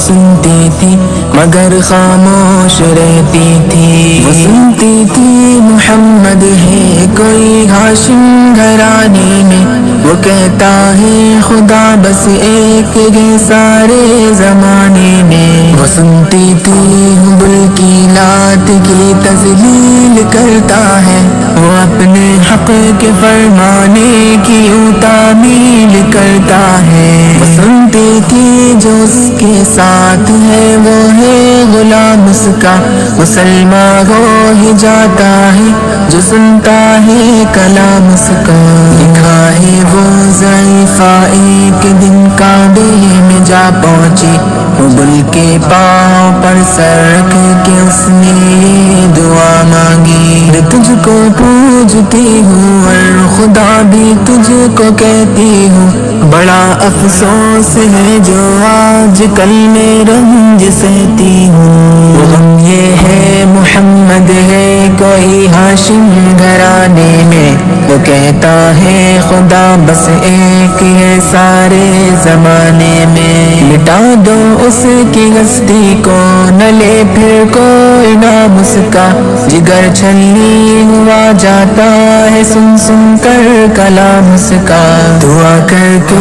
سنتی تھی مگر خاموش رہتی تھی، وہ سنتی تھی محمد ہے کوئی ہاشم گھرانے میں، وہ کہتا ہے خدا بس ایک ہے سارے زمانے میں، وہ سنتی تھی حبل کی لات کی تذلیل کرتا ہے، وہ اپنے حق کے فرمانے کی یوں تعمیل کرتا ہے، وہ سنتی تھی جو اس کے ساتھ ہے وہ ہے غلام اس کا، مسلمان ہو ہی جاتا ہے جو سنتا ہے کلام اس کا، لکھا ہے وہ ضعیفہ ایک دن کعبے میں جا پہنچی، حبل کے پاؤں پر سر رکھ کے اس نے یہ دعا مانگی، میں تجھ کو پوجتی ہوں اور خدا بھی تجھ کو کہتی ہوں، بڑا افسوس ہے جو آج کل میں رنج سہتی ہوں، وہ غم یہ ہے محمد ہے کوئی ہاشم گھرانے میں، وہ کہتا ہے خدا بس ایک ہے سارے زمانے میں، مٹا دو اس کی ہستی کو نہ لے پھر کوئی نام اس کا، جگر چھلنی ہوا جاتا ہے سن سن کر کلام اس کا، دعا کر کے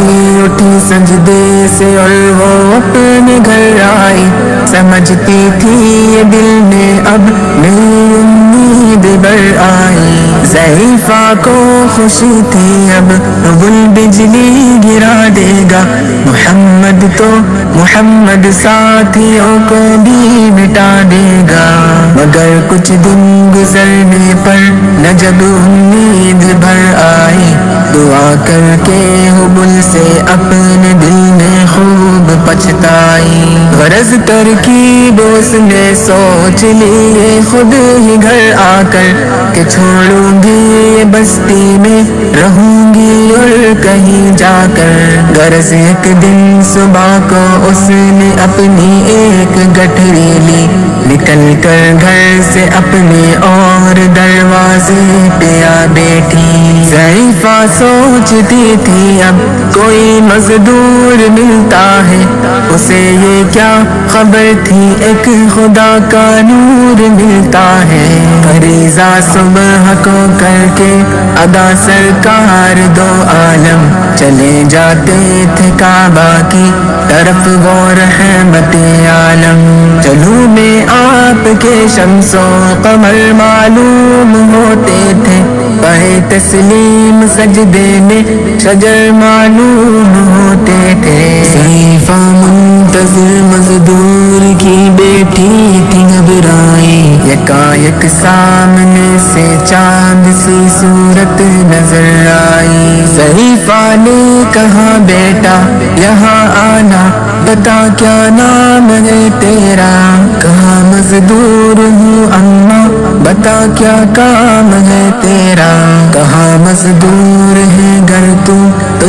اٹھی سجدے سے اور وہ اپنے گھر آئی، سمجھتی تھی یہ دل میں اب میری امید بڑھ آئی، ضعیفہ کو خوشی تھی اب حبل بجلی گرا دے گا، محمد ساتھیوں کو بھی مٹا دے گا، مگر کچھ دن گزرنے پر نہ جب امید بھر آئی، دعا کر کے حبل سے اپنے دل میں خوب پچھتائی، غرض ترکیب اس نے سوچ لی خود ہی گھر آ کر کہ چھوڑوں گی یہ بستی میں رہوں گی اور کہیں جا کر، غرض ایک دن صبح کو اس نے اپنی ایک گٹھری لی، نکل کر گھر سے اپنے اور دروازے پہ آ بیٹھی، ضعیفہ سوچتی تھی اب کوئی مزدور ملتا ہے، اسے یہ کیا خبر تھی ایک خدا کا نور ملتا ہے، فریضہ صبح کو کر کے ادا سرکار دو عالم چلے جاتے تھے کعبہ کی طرف وہ رحمت عالم، چلو میں آپ کے شمس و قمر معلوم ہوتے تھے، پڑھے تسلیم سجدے میں شجر معلوم ہوتے تھے، ضعیفہ منتظر مزدور کی بیٹھی تھی گھبرائی، یکایک سامنے سے چاند سی صورت نظر آئی، ضعیفہ نے کہا بیٹا یہاں آنا، بتا کیا نام ہے تیرا، کہا مزدور ہوں اماں، بتا کیا کام ہے تیرا، کہا مزدور ہے گر تو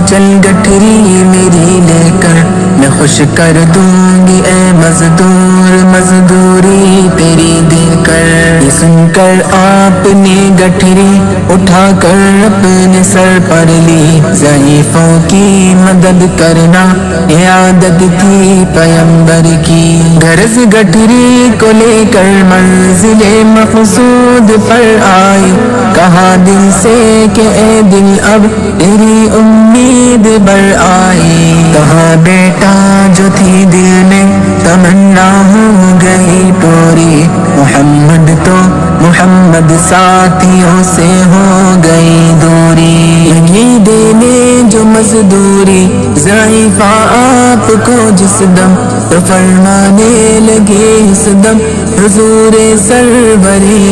چل گٹھری میری لے کر، میں خوش کر دوں گی اے مزدور مزدوری تیری دے کر، یہ سن کر آپ نے گٹھری اٹھا کر اپنے سر پر لی، ضعیفوں کی مدد کرنا یہ عادت تھی پیغمبر کی، غرض گٹھری کو لے کر منزل مقصود پر آئی، کہا دل سے کہ اے دل اب تیری امید بڑھ آئی، کہا بیٹا جو تھی دل میں تمنا ہو گئی پوری، محمد ساتھیوں سے ہو گئی دوری، لگی دینے جو مزدوری ضعیفہ آپ کو جس دم، تو فرمانے لگے اس دم حضور سرور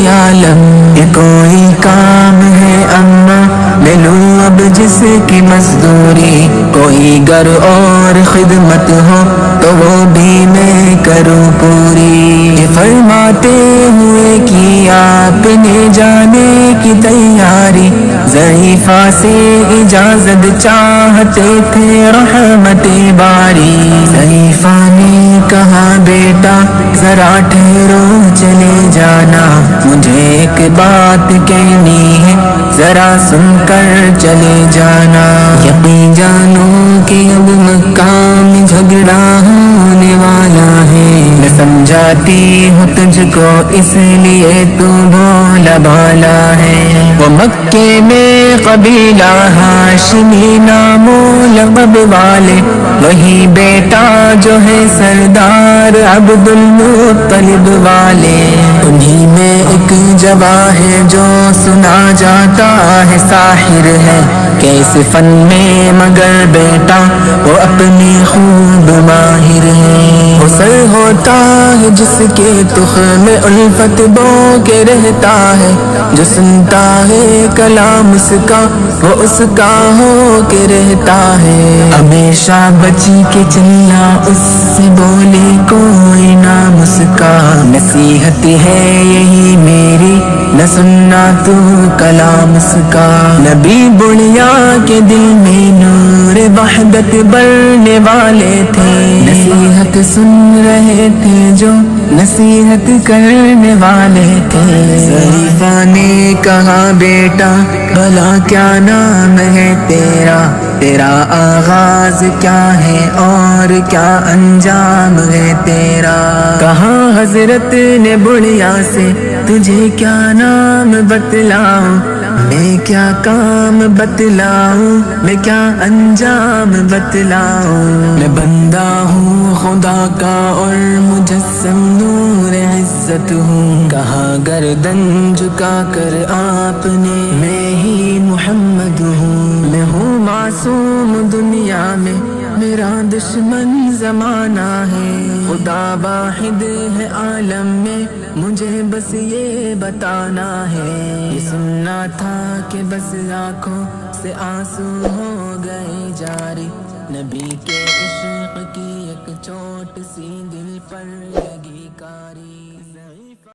عالم، یہ کوئی کام ہے اماں میں لوں اب جس کی مزدوری، کوئی گر اور خدمت ہو تو وہ بھی میں کروں پوری، یہ فرماتے ہوئے کی آپ نے جانے کی تیاری، ضعیفہ سے اجازت چاہتے تھے رحمت باری، ضعیفہ نے کہا بیٹا ذرا ٹھہرو چلے جانا، مجھے ایک بات کہنی ہے ذرا سن کر چلے جانا، یقین جانو کہ اب مکہ میں جھگڑا ہونے والا ہے، میں سمجھاتی ہوں تجھ کو اس لیے تو بھولا بھالا ہے۔ وہ مکے میں قبیلہ ہاشمی نام و لقب والے، وہی بیٹا جو ہے سردار عبد المطلب والے، انہی میں ایک جواں ہے جو سنا جاتا ہے ساحر ہے، کیسے فن میں مگر بیٹا وہ اپنی خوب ماہر ہے۔ وہ سر ہوتا ہے جس کے تخم میں الفت بو کے رہتا ہے، جو سنتا ہے کلام اس کا وہ اس کا ہو کے رہتا ہے، ہمیشہ بچی کے چلنا اس سے بولے کوئی نہ مسکا، نصیحت ہے یہی میری نہ سننا تو کلام اس کا، نبی بڑھیا کے دل میں نور وحدت بڑھنے والے تھے، نصیحت سن رہے تھے جو نصیحت کرنے والے تھے، ظریفہ نے کہا بیٹا بھلا کیا نام ہے تیرا، تیرا آغاز کیا ہے اور کیا انجام ہے تیرا، کہا حضرت نے بڑھیا سے تجھے کیا نام بتلاؤں، میں کیا کام بتلاؤں، میں کیا انجام بتلاؤں، میں بندہ ہوں خدا کا اور مجسم نور عزت ہوں، کہا گردن جھکا کر آپ نے میں ہی محمد ہوں، میں ہوں معصوم دنیا میں میرا دشمن زمانہ ہے، خدا واحد ہے عالم میں مجھے بس یہ بتانا ہے، یہ سننا تھا کہ بس آنکھوں سے آنسو ہو گئے جاری، نبی کے عشق کی ایک چوٹ سی دل پر لگی کاری۔